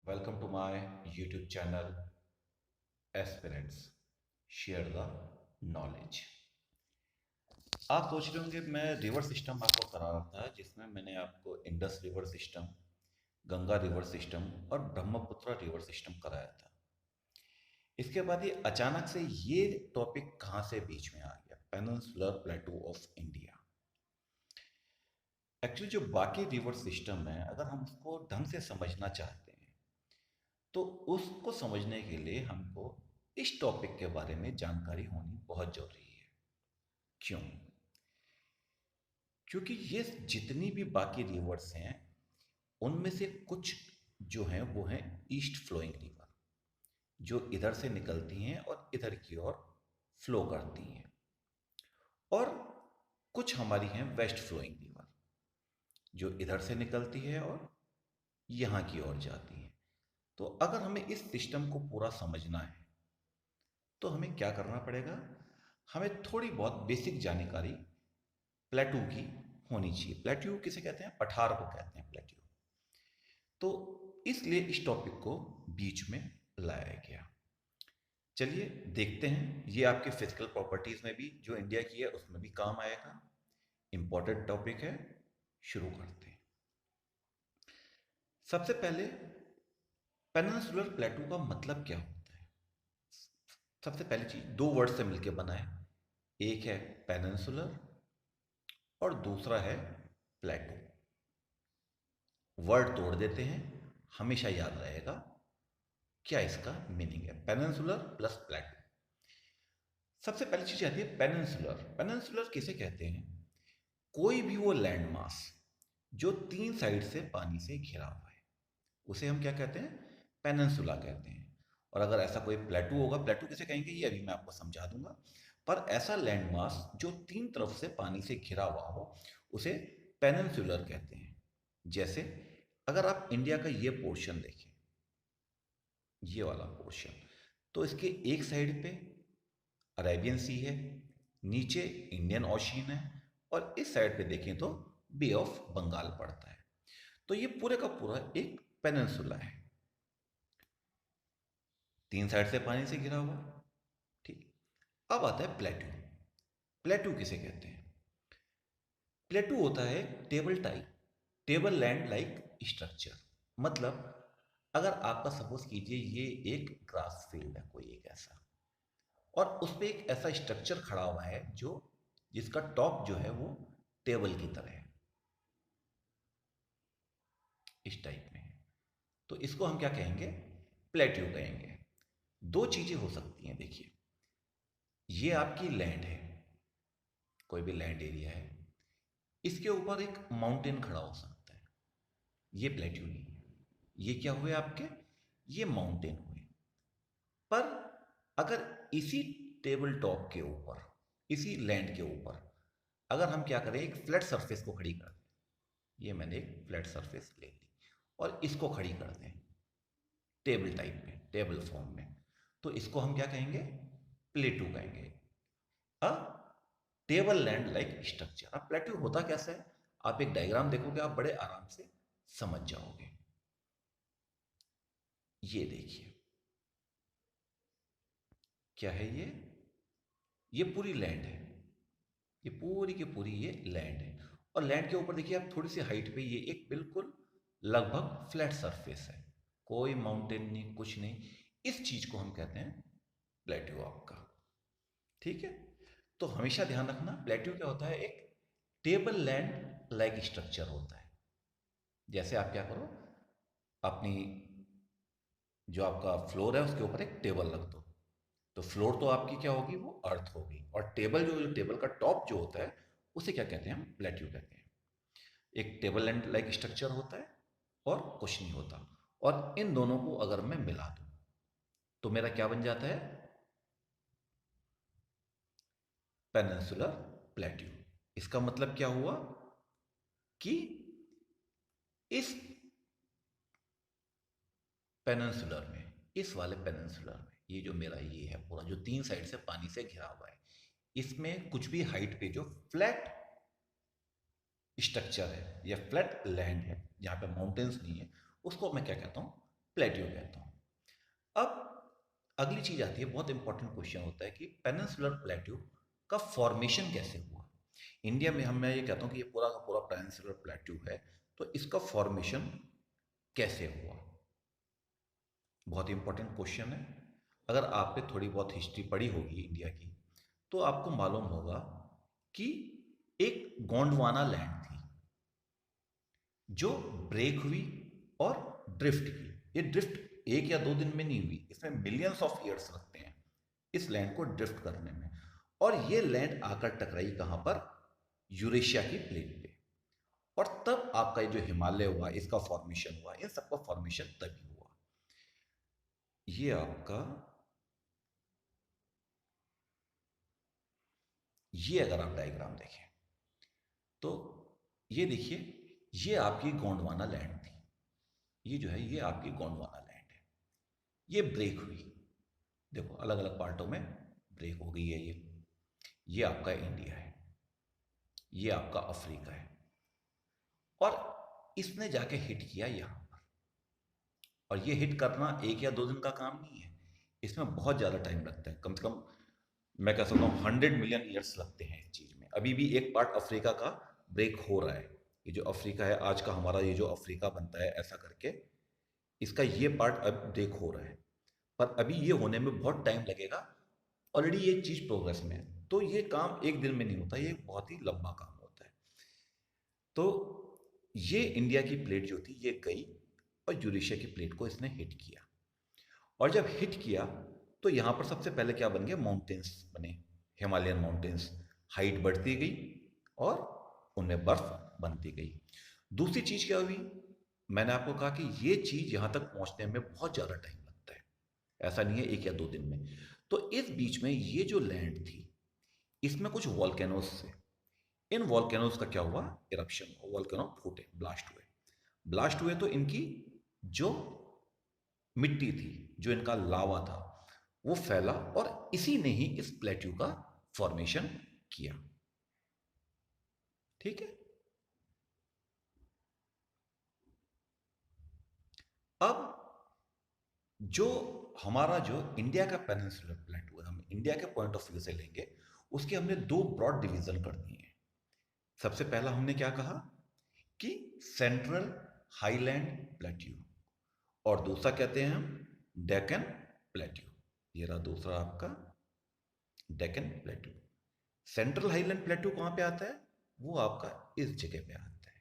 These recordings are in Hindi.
Welcome to my YouTube channel Aspirants Share the Knowledge। आप सोच रहे होंगे मैं रिवर सिस्टम आपको करा रहा था जिसमें मैंने आपको Indus river system, Ganga river system और ब्रह्मपुत्र रिवर सिस्टम कराया था। इसके बाद ये अचानक से ये टॉपिक कहाँ से बीच में आ गया, पेनिनसुलर प्लेटू ऑफ इंडिया। एक्चुअली जो बाकी रिवर सिस्टम है अगर हम उसको ढंग से समझना चाहते हैं तो उसको समझने के लिए हमको इस टॉपिक के बारे में जानकारी होनी बहुत जरूरी है। क्यों? क्योंकि ये जितनी भी बाकी रिवर्स हैं उनमें से कुछ जो हैं वो हैं ईस्ट फ्लोइंग रिवर, जो इधर से निकलती हैं और इधर की ओर फ्लो करती हैं, और कुछ हमारी हैं वेस्ट फ्लोइंग रिवर, जो इधर से निकलती है और यहाँ की ओर जाती है। तो अगर हमें इस सिस्टम को पूरा समझना है तो हमें क्या करना पड़ेगा, हमें थोड़ी बहुत बेसिक जानकारी प्लेटू की होनी चाहिए। प्लेट्यू किसे कहते हैं? पठार को कहते हैं प्लेट्यू। तो इसलिए इस टॉपिक को बीच में लाया गया। चलिए देखते हैं, ये आपके फिजिकल प्रॉपर्टीज में भी जो इंडिया की है उसमें भी काम आएगा। इंपॉर्टेंट टॉपिक है, शुरू करते हैं। सबसे पहले पेनिनसुलर प्लेटू का मतलब क्या होता है? सबसे पहली चीज, दो वर्ड से मिलकर बना है। एक है पेनिनसुलर और दूसरा है प्लेटू। वर्ड तोड़ देते हैं, हमेशा याद रहेगा क्या इसका मीनिंग है। Peninsular plus प्लेटू। सबसे पहली चीज आती है पेनिनसुलर। पेनिनसुलर किसे कहते हैं? कोई भी वो लैंड मास जो तीन साइड से पानी से घिरा हुआ है उसे हम क्या कहते हैं? पेनिनसुला कहते हैं। और अगर ऐसा कोई प्लेटू होगा, प्लेटू किसे कहेंगे ये अभी मैं आपको समझा दूंगा, पर ऐसा लैंड मास जो तीन तरफ से पानी से घिरा हुआ हो उसे पेनिनसुलर कहते हैं। जैसे अगर आप इंडिया का ये पोर्शन देखें, ये वाला पोर्शन, तो इसके एक साइड पे अरेबियन सी है, नीचे इंडियन ओशियन है, और इस साइड पे देखें तो बे ऑफ बंगाल पड़ता है। तो ये पूरे का पूरा एक पेनिनसुला है, तीन साइड से पानी से घिरा हुआ। ठीक। अब आता है प्लेटू। प्लेटू किसे कहते हैं? प्लेटू होता है table type, table land like structure. मतलब अगर आपका सपोज कीजिए ये एक ग्रास फील्ड है कोई एक ऐसा, और उस पर एक ऐसा स्ट्रक्चर खड़ा हुआ है जो जिसका टॉप जो है वो टेबल की तरह है, इस टाइप में है, तो इसको हम क्या कहेंगे? प्लेट्यू कहेंगे। दो चीजें हो सकती हैं, देखिए, ये आपकी लैंड है, कोई भी लैंड एरिया है, इसके ऊपर एक माउंटेन खड़ा हो सकता है, ये प्लेट्यू नहीं है। ये क्या हुए आपके? ये माउंटेन हुए। पर अगर इसी टेबल टॉप के ऊपर, इसी लैंड के ऊपर अगर हम क्या करें, एक फ्लैट सरफेस को खड़ी कर दें, ये मैंने एक फ्लैट सरफेस ले ली और इसको खड़ी कर दें टेबल टाइप में, टेबल फॉर्म में, तो इसको हम क्या कहेंगे? प्लेटू कहेंगे। अ टेबल लैंड लाइक स्ट्रक्चर। अब प्लेटू होता कैसा है, आप एक डायग्राम देखोगे आप बड़े आराम से समझ जाओगे। ये देखिए क्या है ये पूरी लैंड है, ये पूरी की पूरी ये लैंड है, और लैंड के ऊपर देखिए आप थोड़ी सी हाइट पे ये एक बिल्कुल लगभग फ्लैट सरफेस है, कोई माउंटेन नहीं, कुछ नहीं। इस चीज को हम कहते हैं प्लेट्यू आपका। ठीक है। तो हमेशा ध्यान रखना, प्लेट्यू क्या होता है? एक टेबल लैंड लाइक स्ट्रक्चर होता है। जैसे आप क्या करो, अपनी जो आपका फ्लोर है उसके ऊपर एक टेबल रख दो, तो फ्लोर तो आपकी क्या होगी? वो अर्थ होगी, और टेबल जो टेबल का टॉप जो होता है उसे क्या कहते हैं? हम प्लेट्यू कहते हैं। एक टेबल लैंड लाइक स्ट्रक्चर होता है और कुछ नहीं होता, और इन दोनों को अगर मैं मिला दूं तो मेरा क्या बन जाता है? Peninsular plateau. इसका मतलब क्या हुआ कि इस पेनिनसुलर में, इस वाले पेनिनसुलर में, ये जो मेरा ये है पूरा जो तीन साइड से पानी से घिरा हुआ है, इसमें कुछ भी हाइट पे जो फ्लैट स्ट्रक्चर है या फ्लैट लैंड है जहाँ पे माउंटेन्स नहीं है, उसको मैं क्या कहता हूँ? प्लेट्यू कहता हूँ। अब अगली चीज आती है, बहुत इंपॉर्टेंट क्वेश्चन होता है कि पेनिनसुलर प्लेट्यू का फॉर्मेशन कैसे हुआ। इंडिया में हम मैं ये कहता हूँ कि ये पूरा का पूरा पेनिनसुलर प्लेट्यू है, तो इसका फॉर्मेशन कैसे हुआ, बहुत इंपॉर्टेंट क्वेश्चन है। अगर आपने थोड़ी बहुत हिस्ट्री पढ़ी होगी इंडिया की, तो आपको मालूम होगा कि एक गोंडवाना लैंड थी जो ब्रेक हुई और ड्रिफ्ट की। ये ड्रिफ्ट एक या दो दिन में नहीं हुई, इसमें मिलियंस ऑफ ईयर्स लगते हैं इस लैंड को ड्रिफ्ट करने में। और ये लैंड आकर टकराई कहां पर, यूरेशिया की प्लेट पे। और तब आपका ये जो हिमालय हुआ, इसका फॉर्मेशन हुआ, इन सबका फॉर्मेशन तभी हुआ। ये आपका, ये अगर आप डायग्राम देखें तो ये देखिए, ये आपकी गोंडवाना लैंड थी। ये जो है ये आपकी गोंडवाना लैंड है। ये ब्रेक हुई, देखो अलग अलग पार्टों में ब्रेक हो गई है। ये आपका इंडिया है, ये आपका अफ्रीका है, और इसने जाके हिट किया यहां पर। और ये हिट करना एक या दो दिन का काम नहीं है, इसमें बहुत ज़्यादा टाइम लगता है। कम से कम मैं कह सकता हूँ 100 मिलियन ईयर्स लगते हैं इस चीज़ में। अभी भी एक पार्ट अफ्रीका का ब्रेक हो रहा है। ये जो अफ्रीका है आज का हमारा, ये जो अफ्रीका बनता है ऐसा करके, इसका ये पार्ट अब ब्रेक हो रहा है, पर अभी ये होने में बहुत टाइम लगेगा। ऑलरेडी ये चीज़ प्रोग्रेस में है, तो ये काम एक दिन में नहीं होता, ये बहुत ही लंबा काम होता है। तो ये इंडिया की प्लेट जो थी ये गई और यूरेशिया की प्लेट को इसने हिट किया। और जब हिट किया तो यहाँ पर सबसे पहले क्या बन गया, माउंटेन्स बने, हिमालयन माउंटेन्स। हाइट बढ़ती गई और उनमें बर्फ बनती गई। दूसरी चीज़ क्या हुई, मैंने आपको कहा कि ये चीज़ यहाँ तक पहुँचने में बहुत ज़्यादा टाइम लगता है, ऐसा नहीं है एक या दो दिन में। तो इस बीच में ये जो लैंड थी इसमें कुछ वॉल्केनोस थे। इन वॉल्केनोस का क्या हुआ, इरप्शन, वॉल्केनो फूटे, ब्लास्ट हुए तो इनकी जो मिट्टी थी, जो इनका लावा था, वो फैला और इसी ने ही इस प्लेट्यू का फॉर्मेशन किया। ठीक है। अब जो हमारा जो इंडिया का पेनिनसुलर प्लेट्यू है, हम इंडिया के पॉइंट ऑफ व्यू से लेंगे, उसके हमने दो ब्रॉड डिवीजन कर दिए हैं। सबसे पहला हमने क्या कहा कि सेंट्रल हाईलैंड प्लेट्यू, और दूसरा कहते हैं हम डेक्कन प्लेट्यू। ये रहा दूसरा आपका Deccan plateau. Central highland plateau कहां पे आता है, वो आपका इस जगह पे आता है,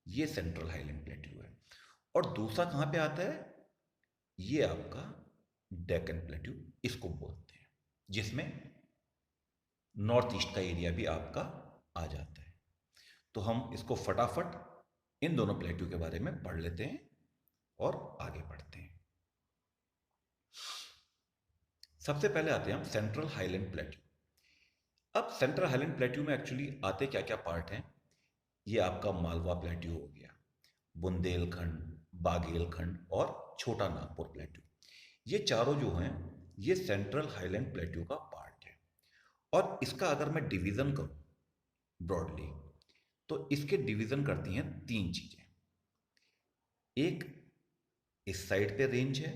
ये सेंट्रल हाईलैंड प्लेट्यू है। और दूसरा कहां पे आता है, ये आपका डेक्कन प्लेट्यू इसको बोलते हैं, जिसमें नॉर्थ ईस्ट का एरिया भी आपका आ जाता है। तो हम इसको फटाफट इन दोनों प्लेट्यू के बारे में पढ़ लेते हैं और आगे बढ़ते हैं। सबसे पहले आते हैं हम सेंट्रल हाईलैंड प्लेट्यू। अब सेंट्रल हाईलैंड प्लेट्यू में एक्चुअली आते क्या क्या पार्ट हैं, ये आपका मालवा प्लेट्यू हो गया, बुंदेलखंड, बाघेलखंड और छोटा नागपुर प्लेट्यू। ये चारों जो हैं ये सेंट्रल हाईलैंड प्लेट्यू का पार्ट है। और इसका अगर मैं डिवीजन करूं ब्रॉडली, तो इसके डिवीजन करती हैं तीन चीजें। एक इस साइड पे रेंज है,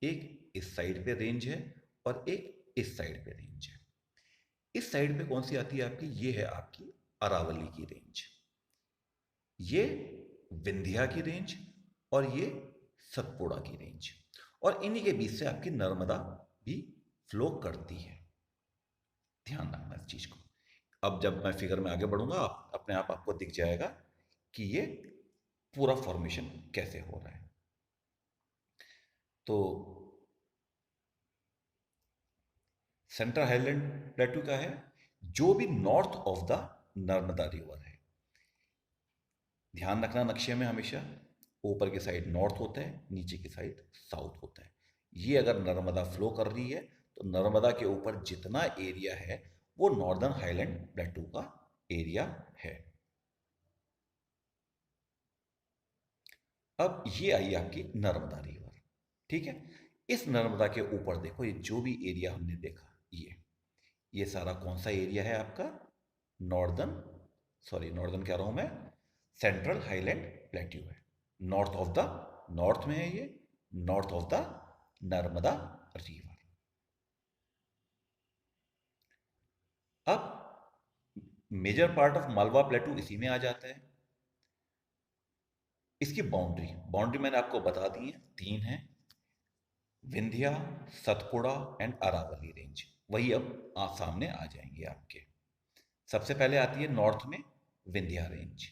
एक इस साइड पे रेंज है, और एक इस साइड पे रेंज है। इस साइड पे कौन सी आती है आपकी, ये है आपकी अरावली की रेंज, ये विंध्या की रेंज, और ये सतपुड़ा की रेंज। और इन्हीं के बीच से आपकी नर्मदा भी फ्लो करती है। ध्यान रखना इस चीज को। अब जब मैं फिगर में आगे बढ़ूंगा, अपने आप आपको दिख जाएगा कि ये पूरा फॉर्मेशन कैसे हो रहा है। तो सेंट्रल हाईलैंड प्लेट्यू का है जो भी north of the Narmada river है। ध्यान रखना नक्शे में हमेशा ऊपर की साइड नॉर्थ होता है, नीचे की साइड साउथ होता है। ये अगर नर्मदा फ्लो कर रही है तो नर्मदा के ऊपर जितना एरिया है वो नॉर्दर्न हाईलैंड प्लेट्यू का एरिया है। अब ये आई आपकी नर्मदा रिवर। ठीक है, इस नर्मदा के ऊपर देखो, ये जो भी एरिया हमने देखा, ये सारा कौन सा एरिया है आपका, नॉर्दर्न कह रहा हूं मैं, सेंट्रल हाईलैंड प्लेट्यू है। नॉर्थ ऑफ द नॉर्थ में है ये, north of the Narmada river. अब major part of Malwa plateau इसी में आ जाता है। इसकी बाउंड्री बाउंड्री मैंने आपको बता दी है, तीन है, विंध्या, सतपुड़ा एंड अरावली रेंज। वही अब आप सामने आ जाएंगे आपके। सबसे पहले आती है नॉर्थ में विंध्या रेंज।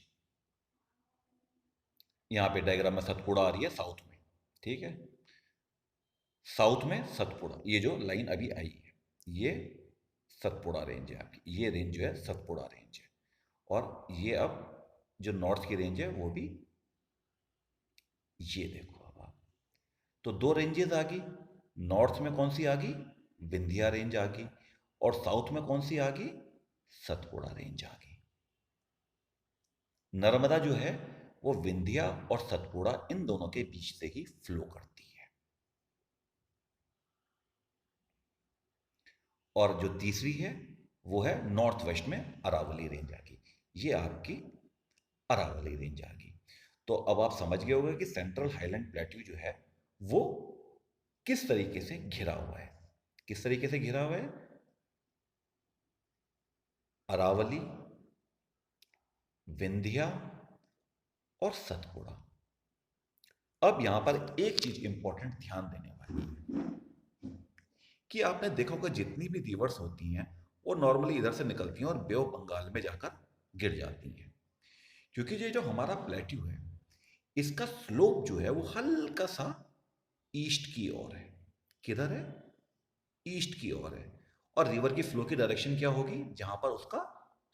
यहाँ पे डायग्राम में सतपुड़ा आ रही है साउथ में, ठीक है। साउथ में सतपुड़ा, ये जो लाइन अभी आई है ये सतपुड़ा रेंज है आपकी, ये रेंज जो है सतपुड़ा रेंज है। और ये अब जो नॉर्थ की रेंज है वो भी ये देखो अब आप, तो दो रेंजेस आ गई। नॉर्थ में कौन सी आ गई? विंध्या रेंज आ गई। और साउथ में कौन सी आ गई? सतपुड़ा रेंज आ गई। नर्मदा जो है वो विंध्या और सतपुड़ा इन दोनों के बीच से ही फ्लो करती है। और जो तीसरी है वो है नॉर्थ वेस्ट में अरावली रेंज आ गई, ये आपकी अरावली रेंज आ गई। तो अब आप समझ गए होंगे कि सेंट्रल हाईलैंड प्लेट्यू जो है वो किस तरीके से घिरा हुआ है। किस तरीके से घिरा हुआ है? अरावली, विंध्या और सतपुड़ा। अब यहां पर एक चीज इंपॉर्टेंट ध्यान देने वाली है कि आपने देखा होगा जितनी भी रिवर्स होती हैं वो नॉर्मली इधर से निकलती हैं और बे ऑफ बंगाल में जाकर गिर जाती हैं। क्योंकि ये जो हमारा प्लेट्यू है इसका स्लोप जो है वो हल्का सा ईस्ट की ओर है। किधर है? ईस्ट की ओर है। और रिवर की फ्लो की डायरेक्शन क्या होगी? जहां पर उसका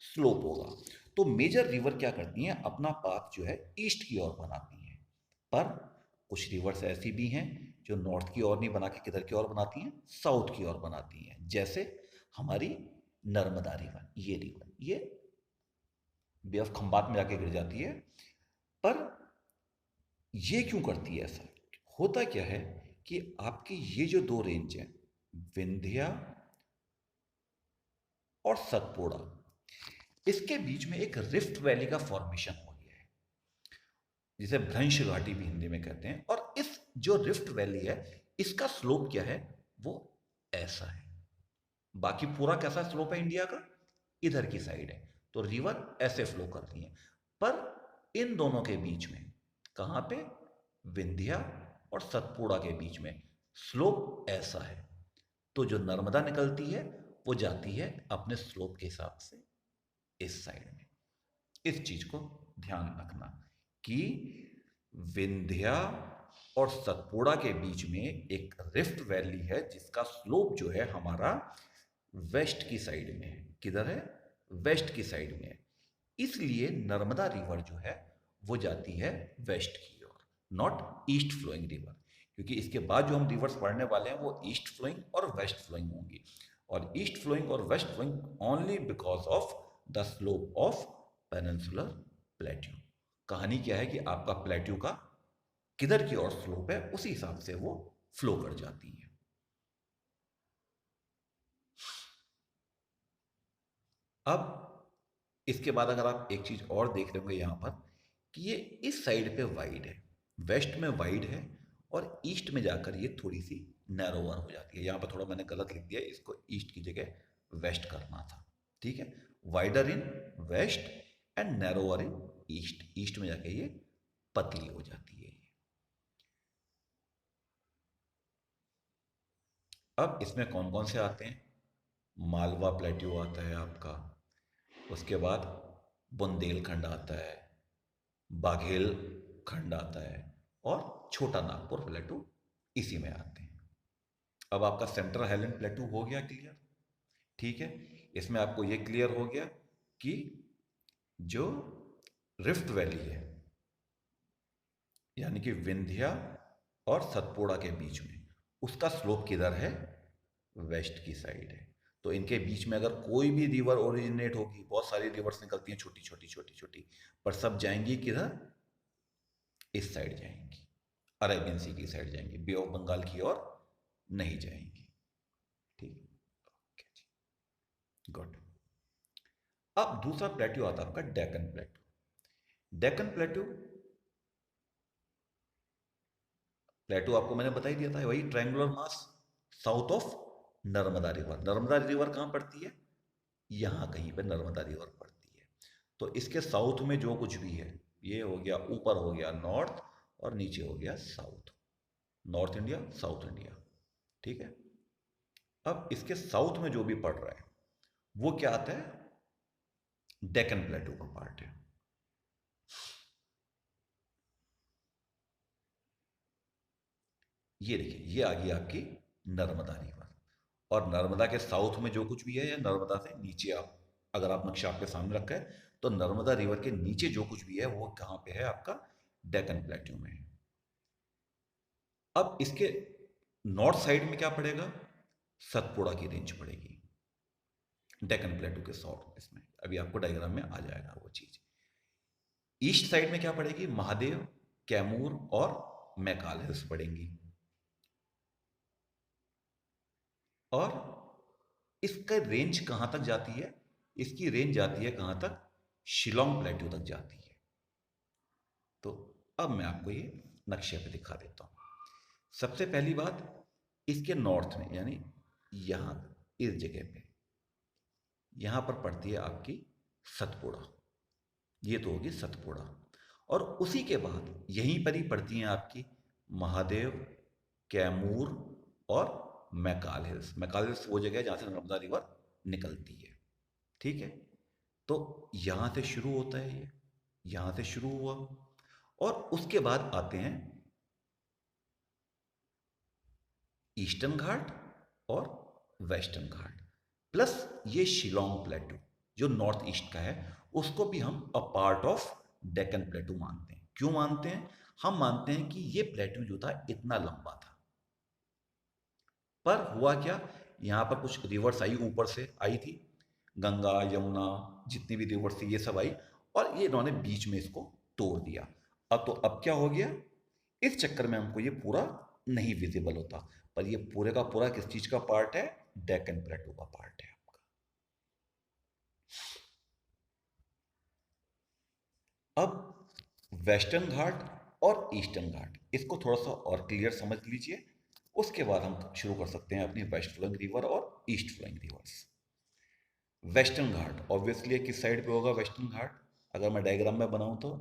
स्लोप होगा। तो मेजर रिवर क्या करती हैं? अपना पाथ जो है ईस्ट की ओर बनाती हैं। पर कुछ रिवर्स ऐसी भी हैं जो नॉर्थ की ओर नहीं बना के किधर की ओर बनाती हैं? साउथ की ओर बनाती हैं। जैसे हमारी नर्मदा रिवर, ये रिवर ये बे ऑफ खंबात में जाके गिर जाती है। पर ये क्यों करती है ऐसा? होता क्या है कि आपकी ये जो दो रेंज है विंध्या और सतपुड़ा, इसके बीच में एक रिफ्ट वैली का फॉर्मेशन हो गया है जिसे भ्रंश घाटी भी हिंदी में कहते हैं। और इस जो रिफ्ट वैली है इसका स्लोप क्या है? वो ऐसा है। बाकी पूरा कैसा स्लोप है इंडिया का? इधर की साइड है। तो रिवर ऐसे फ्लो करती है। पर इन दोनों के बीच में, कहां पे? विंध्या और सतपुड़ा के बीच में स्लोप ऐसा है। तो जो नर्मदा निकलती है वो जाती है अपने स्लोप के हिसाब से इस साइड में। इस चीज को ध्यान रखना कि विंध्या और सतपुड़ा के बीच में एक रिफ्ट वैली है जिसका स्लोप जो है हमारा वेस्ट की साइड में है। किधर है? वेस्ट की साइड में है। इसलिए नर्मदा रिवर जो है वो जाती है वेस्ट की ओर, नॉट ईस्ट फ्लोइंग रिवर। क्योंकि इसके बाद जो हम रिवर्स पढ़ने वाले हैं वो ईस्ट फ्लोइंग और वेस्ट फ्लोइंग होंगी। और ईस्ट फ्लोइंग और west flowing only because of the slope of peninsular plateau. कहानी क्या है कि आपका प्लेट्यू का किधर की ओर स्लोप है उसी हिसाब से वो फ्लो कर जाती है। अब इसके बाद अगर आप एक चीज और देख रहे होंगे यहां पर कि ये इस साइड पे वाइड है, वेस्ट में वाइड है और ईस्ट में जाकर ये थोड़ी सी नैरोवर हो जाती है। यहां पर थोड़ा मैंने गलत लिख दिया, इसको ईस्ट की जगह वेस्ट करना था, ठीक है। Wider in west and narrower in east. East में जाके ये पतली हो जाती है। अब इसमें कौन कौन से आते हैं? मालवा प्लेट्यू आता है आपका, उसके बाद बुंदेलखंड आता है, बाघेल खंड आता है और छोटा नागपुर प्लेटू इसी में आते हैं। अब आपका सेंट्रल हाईलैंड प्लेटू हो गया क्लियर, ठीक है। इसमें आपको ये क्लियर हो गया कि जो रिफ्ट वैली है यानी कि विंध्या और सतपुड़ा के बीच में उसका स्लोप किधर है? वेस्ट की साइड है। तो इनके बीच में अगर कोई भी रिवर ओरिजिनेट होगी, बहुत सारी रिवर्स निकलती हैं छोटी छोटी छोटी छोटी, पर सब जाएंगी किधर? इस साइड जाएंगी, अरेबियन सी की साइड जाएंगी, बे ऑफ बंगाल की ओर नहीं जाएंगी, ठीक। ओके जी, गुड। अब दूसरा प्लेट्यू आता है आपका डेक्कन प्लेट्यू। डेक्कन प्लेट्यू प्लेटू आपको मैंने बता ही दिया था, वही triangular mass south of Narmada river. Narmada river कहाँ पड़ती है? यहाँ कहीं पे नर्मदा रिवर पड़ती है। तो इसके साउथ में जो कुछ भी है, ये हो गया, ऊपर हो गया नॉर्थ और नीचे हो गया south. North India, south India, ठीक है। अब इसके साउथ में जो भी पड़ रहा है वो क्या आता है? डेक्कन प्लेटू का पार्ट है। ये देखिए, ये आ गई आपकी नर्मदा रिवर। और नर्मदा के साउथ में जो कुछ भी है, या नर्मदा से नीचे, आप अगर आप नक्शा आपके सामने रखा है तो नर्मदा रिवर के नीचे जो कुछ भी है वो कहाँ पे है? आपका डेक्कन प्लेटू में है। अब इसके नॉर्थ साइड में क्या पड़ेगा? सतपुड़ा की रेंज पड़ेगी डेक्कन प्लेटू के साउथ। इसमें अभी आपको डायग्राम में आ जाएगा वो चीज। ईस्ट साइड में क्या पड़ेगी? महादेव, कैमूर और मैकाल हिल्स पड़ेंगी। और इसका रेंज कहां तक जाती है? इसकी रेंज जाती है कहां तक? शिलोंग प्लेट्यू तक जाती है। तो अब मैं आपको ये नक्शे पे दिखा देता हूं। सबसे पहली बात, इसके नॉर्थ में, यानी यहां, इस जगह पे, यहां पर पड़ती है आपकी सतपुड़ा। ये तो होगी सतपुड़ा। और उसी के बाद यहीं पर ही पड़ती हैं आपकी महादेव, कैमूर और मैकाल हिल्स। मैकाल हिल्स वो जगह है जहां से नर्मदा रिवर निकलती है, ठीक है। तो यहां से शुरू होता है ये, यहां से शुरू हुआ और उसके बाद आते हैं ईस्टर्न घाट और वेस्टर्न घाट, प्लस ये शिलोंग प्लेटू जो नॉर्थ ईस्ट का है, उसको भी हम अ पार्ट ऑफ डेक्कन प्लेटू मानते हैं। क्यों मानते हैं? हम मानते हैं कि ये प्लेटू जो था इतना लंबा था, पर हुआ क्या, यहाँ पर कुछ रिवर्स आई, ऊपर से आई थी, गंगा, यमुना, जितनी भी रिवर्स थी ये सब आई, और ये इन्होंने बीच में इसको तोड़ दिया। अब तो अब क्या हो गया, इस चक्कर में हमको ये पूरा नहीं विजिबल होता, पर ये पूरे का पूरा किस चीज का पार्ट है? डेक्कन प्लेटू का पार्ट है आपका। अब वेस्टर्न घाट और ईस्टर्न घाट, इसको थोड़ा सा और क्लियर समझ लीजिए, उसके बाद हम शुरू कर सकते हैं अपनी वेस्ट फ्लोइंग रिवर और ईस्ट फ्लोइंग रिवर्स। वेस्टर्न घाट ऑब्वियसली किस साइड पे होगा? वेस्टर्न घाट, अगर मैं डायग्राम में बनाऊं तो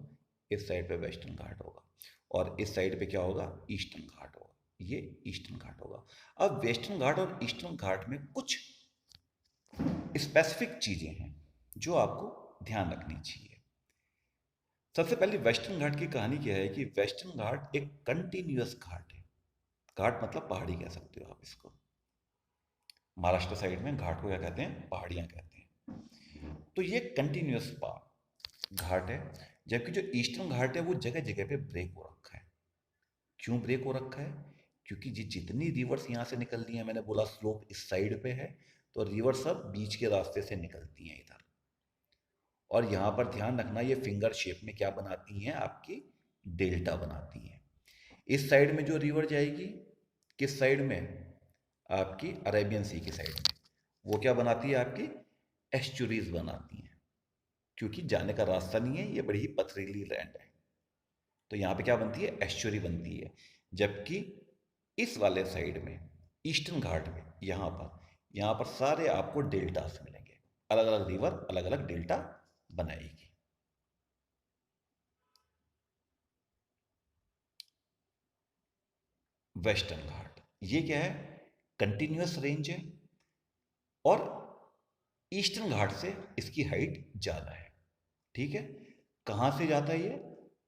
इस साइड पे वेस्टर्न घाट होगा, और इस साइड पे क्या होगा? ईस्टर्न घाट होगा। ये ईस्टर्न घाट होगा। अब वेस्टर्न घाट और ईस्टर्न घाट में कुछ स्पेसिफिक चीजें हैं जो आपको ध्यान रखनी चाहिए। सबसे पहले वेस्टर्न घाट की कहानी क्या है कि वेस्टर्न घाट एक कंटिन्यूअस घाट है। घाट मतलब पहाड़ी कह सकते हो आप इसको। महाराष्ट्र साइड में घाट को क्या कहते हैं? पहाड़ियां कहते हैं। तो ये कंटिन्यूअस घाट है, जबकि जो ईस्टर्न घाट है वो जगह जगह पे ब्रेक हो रखा है। क्यों ब्रेक हो रखा है? क्योंकि जितनी रिवर्स यहाँ से निकल रही है, मैंने बोला स्लोप इस साइड पे है, तो रिवर सब बीच के रास्ते से निकलती हैं इधर। और यहाँ पर ध्यान रखना, ये फिंगर शेप में क्या बनाती हैं? आपकी डेल्टा बनाती हैं। इस साइड में जो रिवर जाएगी, किस साइड में? आपकी अरेबियन सी की साइड में, वो क्या बनाती है? आपकी एस्चुरीज बनाती हैं, क्योंकि जाने का रास्ता नहीं है, ये बड़ी ही पथरीली लैंड है। तो यहाँ पे क्या बनती है? एस्चुरी बनती है। जबकि इस वाले साइड में, ईस्टर्न घाट में, यहाँ पर सारे आपको डेल्टास मिलेंगे। अलग अलग रिवर अलग अलग डेल्टा बनाएगी। वेस्टर्न घाट ये क्या है? कंटिन्यूअस रेंज है, और ईस्टर्न घाट से इसकी हाइट ज़्यादा है, ठीक है। कहाँ से जाता है ये?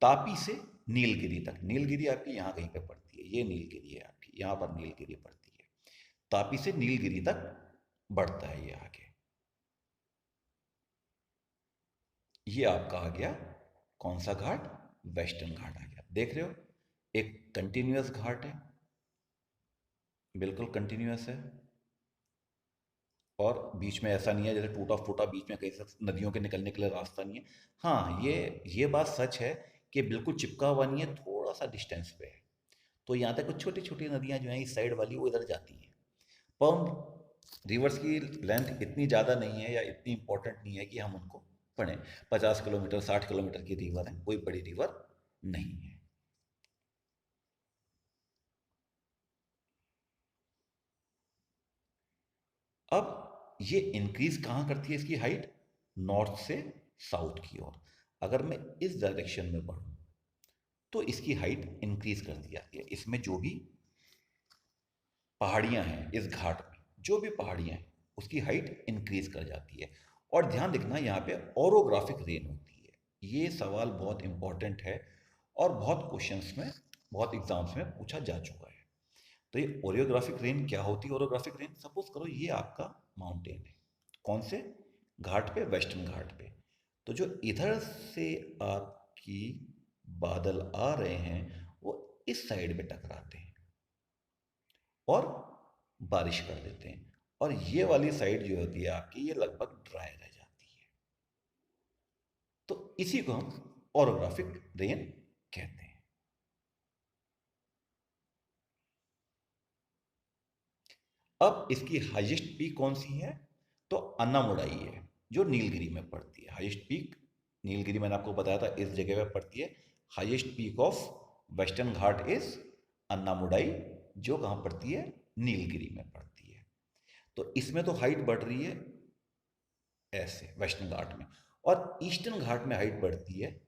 तापी से नीलगिरी तक। नीलगिरी आपकी यहाँ कहीं पे पड़ती है, ये नीलगिरी है आपकी, यहाँ पर नीलगिरी पड़ती है। तापी से नीलगिरी तक बढ़ता है ये आगे। ये आपका आ गया कौन सा घाट? वेस्टर्न घाट आ गया। देख रहे हो, एक कंटिन्यूअस घाट है, बिल्कुल कंटिन्यूअस है, और बीच में ऐसा नहीं है जैसे टूटा फूटा, बीच में कहीं से नदियों के निकलने के लिए रास्ता नहीं है। हाँ, ये बात सच है कि बिल्कुल चिपका हुआ नहीं है, थोड़ा सा डिस्टेंस पे है। तो यहाँ तक कुछ छोटी छोटी नदियाँ जो हैं इस साइड वाली, वो इधर जाती हैं। पर रिवर्स की लेंथ इतनी ज़्यादा नहीं है या इतनी इंपॉर्टेंट नहीं है कि हम उनको पढ़ें। 50 किलोमीटर 60 किलोमीटर की रिवर है, कोई बड़ी रिवर नहीं है। अब ये इंक्रीज कहाँ करती है इसकी हाइट? नॉर्थ से साउथ की ओर। अगर मैं इस डायरेक्शन में बढ़ूँ तो इसकी हाइट इंक्रीज कर दी जाती है। इसमें जो भी पहाड़ियाँ हैं, इस घाट में जो भी पहाड़ियाँ हैं उसकी हाइट इंक्रीज कर जाती है। और ध्यान रखना यहाँ पे ओरोग्राफिक रेन होती है। ये सवाल बहुत इंपॉर्टेंट है और बहुत क्वेश्चंस में, बहुत एग्जाम्स में पूछा जा चुका है। तो ये ओरियोग्राफिक रेन क्या होती है? ओरियोग्राफिक रेन, सपोज करो ये आपका माउंटेन है, कौन से घाट पे? वेस्टर्न घाट पे। तो जो इधर से आपकी बादल आ रहे हैं वो इस साइड में टकराते हैं और बारिश कर देते हैं, और ये वाली साइड जो होती है आपकी ये लगभग ड्राई रह जाती है। तो इसी को हम ओरोग्राफिक रेन कहते हैं। अब इसकी हाईएस्ट पीक कौन सी है? तो अन्नामुडाई है, जो नीलगिरी में पड़ती है। हाईएस्ट पीक नीलगिरी मैंने आपको बताया था इस जगह पे पड़ती है। Highest peak of western Ghat is Anamudi, जो कहाँ पड़ती है? नीलगिरी में पड़ती है। तो इसमें तो हाइट बढ़ रही है ऐसे वेस्टर्न घाट में, और ईस्टर्न घाट में हाइट बढ़ती है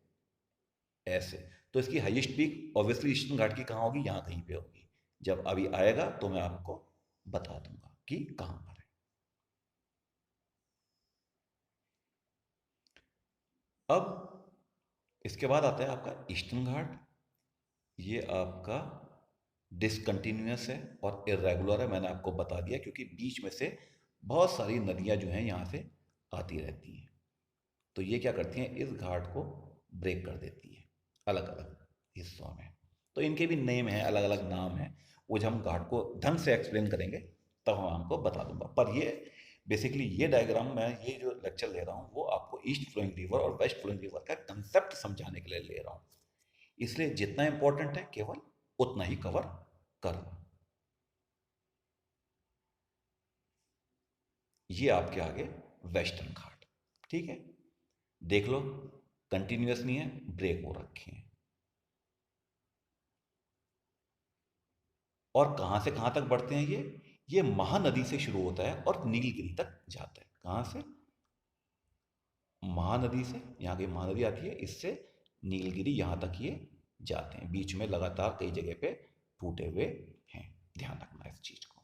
ऐसे। तो इसकी हाईएस्ट पीक ऑब्वियसली ईस्टर्न घाट की कहाँ होगी? यहाँ कहीं पे होगी। जब अभी आएगा तो मैं आपको बता दूंगा कि कहाँ पर है। अब इसके बाद आता है आपका ईस्टर्न घाट। ये आपका डिसकंटिन्यूअस है और इरेगुलर है, मैंने आपको बता दिया, क्योंकि बीच में से बहुत सारी नदियाँ जो हैं यहाँ से आती रहती हैं। तो ये क्या करती हैं? इस घाट को ब्रेक कर देती है अलग अलग हिस्सों में। तो इनके भी नेम हैं, अलग अलग नाम हैं। वो जब हम घाट को ढंग से एक्सप्लेन करेंगे तब हम आपको बता दूंगा। पर ये बेसिकली ये डायग्राम, मैं ये जो लेक्चर ले रहा हूँ वो आपको ईस्ट फ्लोइंग रिवर और वेस्ट फ्लोइंग रिवर का कंसेप्ट समझाने के लिए ले रहा हूँ। इसलिए जितना इंपॉर्टेंट है केवल उतना ही कवर करना। ये आपके आगे वेस्टर्न घाट, ठीक है। देख लो, कंटिन्यूअस नहीं है, ब्रेक हो रखे हैं। और कहां से कहां तक बढ़ते हैं ये महानदी से शुरू होता है और नीलगिरी तक जाता है। कहां से? महानदी से, यहाँ की महानदी आती है, इससे नीलगिरी यहाँ तक ये जाते हैं। बीच में लगातार कई जगह पे टूटे हुए हैं, ध्यान रखना इस चीज को।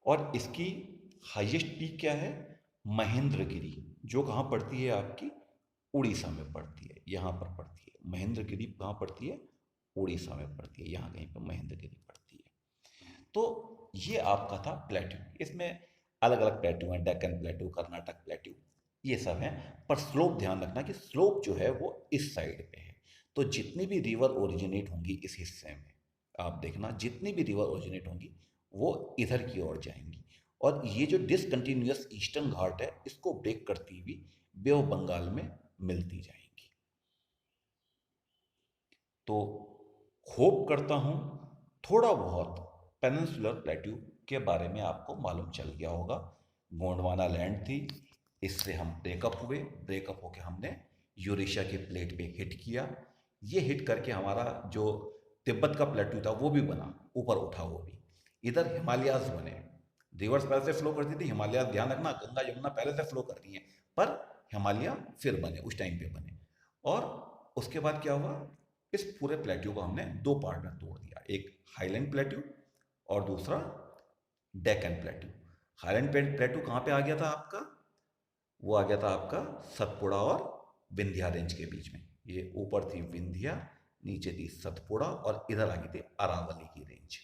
और इसकी हाईएस्ट पीक क्या है? महेंद्रगिरी, जो कहाँ पड़ती है आपकी? उड़ीसा में पड़ती है, यहाँ पर पड़ती है। महेंद्रगिरी कहाँ पड़ती है? उड़ीसा में पड़ती है, यहाँ कहीं पर महेंद्रगिरी पड़ती है। तो ये आपका था प्लेट्यू। इसमें अलग अलग प्लेट्यू हैं, डेक्कन प्लेट्यू, कर्नाटक प्लेट्यू, ये सब हैं। पर स्लोप ध्यान रखना कि स्लोप जो है वो इस साइड पे है। तो जितनी भी रिवर ओरिजिनेट होंगी इस हिस्से में, आप देखना जितनी भी रिवर ओरिजिनेट होंगी वो इधर की ओर जाएंगी। और ये जो डिसकंटिन्यूअस ईस्टर्न घाट है इसको ब्रेक करती हुई बे ऑफ बंगाल में मिलती जाएंगी। तो होप करता हूँ थोड़ा बहुत पेनिनसुलर प्लेट्यू के बारे में आपको मालूम चल गया होगा। गोंडवाना लैंड थी, इससे हम ब्रेकअप हुए, ब्रेकअप होके हमने यूरेशिया के प्लेट पे हिट किया। ये हिट करके हमारा जो तिब्बत का प्लेट्यू था वो भी बना, ऊपर उठा वो भी। इधर हिमालयाज बने, रिवर्स पहले से फ्लो करती थी, हिमालयाज ध्यान रखना गंगा यमुना पहले से फ्लो कर रही हैं, पर हिमालय फिर बने, उस टाइम पे बने। और उसके बाद क्या हुआ? इस पूरे प्लेट्यू को हमने दो पार्ट में तोड़ दिया, एक हाईलैंड प्लेट्यू और दूसरा डेक्कन प्लेट्यू। हाईलैंड प्लेट्यू कहाँ पे आ गया था आपका? वो आ गया था आपका सतपुड़ा और विंध्या रेंज के बीच में। ये ऊपर थी विंध्या, नीचे थी सतपुड़ा, और इधर आ गई थी अरावली की रेंज,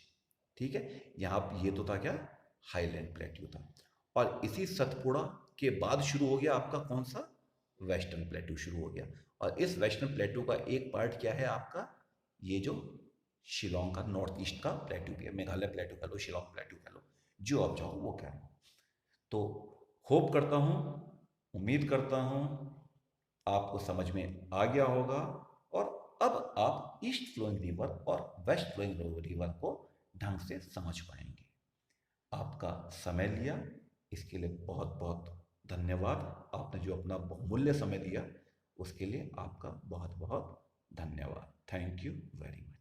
ठीक है। यहाँ ये तो था क्या? हाईलैंड प्लेट्यू था। और इसी सतपुड़ा के बाद शुरू हो गया आपका कौन सा? वेस्टर्न प्लेट्यू शुरू हो गया। और इस वेस्टर्न प्लेट्यू का एक पार्ट क्या है आपका? ये जो शिलोंग का नॉर्थ ईस्ट का प्लेट्यू भी है, मेघालय प्लेट्यू कह लो, शिलोंग प्लेट्यू कह लो, जो आप चाहो वो कह लो। तो होप करता हूँ, उम्मीद करता हूँ आपको समझ में आ गया होगा। और अब आप ईस्ट फ्लोइंग रिवर और वेस्ट फ्लोइंग रिवर को ढंग से समझ पाएंगे। आपका समय लिया इसके लिए बहुत बहुत धन्यवाद। आपने जो अपना बहुमूल्य समय दिया उसके लिए आपका बहुत बहुत धन्यवाद। Thank you very much.